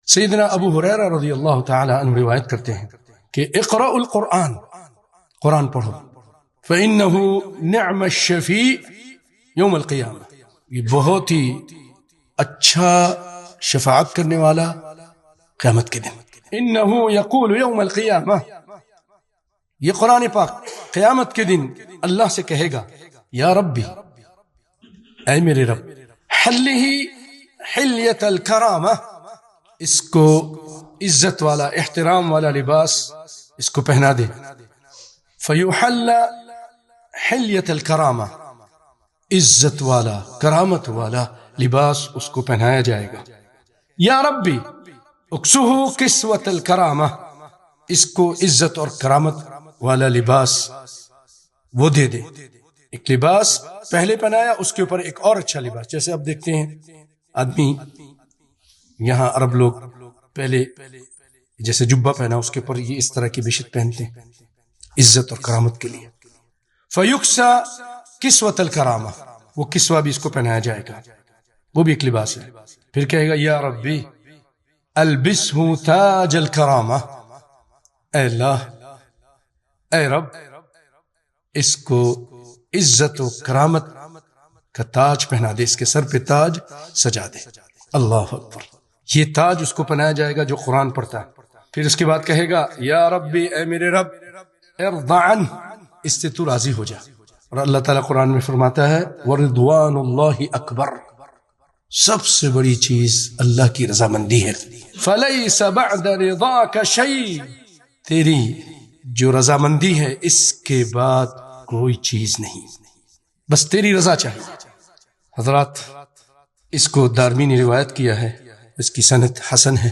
سیدنا ابو ہریرہ رضی اللہ تعالی عنہ روایت کرتے ہیں کہ اقرأوا القرآن، قرآن پڑھو، فإنه نعم الشفیع یوم القیامہ، یہ بہت ہی اچھا شفاعت کرنے والا قیامت کے دن. انه یقول یوم القیامہ، یہ قرآن پاک قیامت کے دن اللہ سے کہے گا یا ربی، اے میرے رب، حلہ حلیۃ الکرامہ، اس کو عزت والا احترام والا لباس اس کو پہنا دے. فیحل حلیۃ الکرامہ، عزت والا کرامت والا لباس اس کو پہنایا جائے گا. یا ربی اکسوہ کسوۃ الکرامہ، اس کو عزت اور کرامت والا لباس وہ دے دے. ایک لباس پہلے پہنایا، اس کے اوپر ایک اور اچھا لباس. جیسے اب دیکھتے ہیں آدمی یہاں عرب لوگ پہلے جیسے جبہ پہنا، اس کے اوپر یہ اس طرح کی بشت پہنتے ہیں عزت اور کرامت کے لیے. فیکسا کسوۃ الکرامہ، وہ کسوہ بھی اس کو پہنایا جائے گا، وہ بھی ایک لباس ہے. پھر کہے گا یا ربی البسہ تاج الکرامہ، اے اللہ، اے رب، اس کو عزت و کرامت کا تاج پہنا دے، اس کے سر پہ تاج سجا دے. اللہ اکبر. یہ تاج اس کو پہنایا جائے گا جو قرآن پڑھتا ہے. پھر اس کے بعد کہے گا یا ربی، اے میرے رب، ارض عنہ، اس سے تو راضی ہو جا. اور اللہ تعالیٰ قرآن میں فرماتا ہے ورضوان اللہ اکبر، سب سے بڑی چیز اللہ کی رضامندی ہے. فلیس بعد رضاک شیء، تیری جو رضامندی ہے اس کے بعد کوئی چیز نہیں، بس تیری رضا چاہیے. حضرات، اس کو دارمی نے روایت کیا ہے، اس کی سند حسن ہے.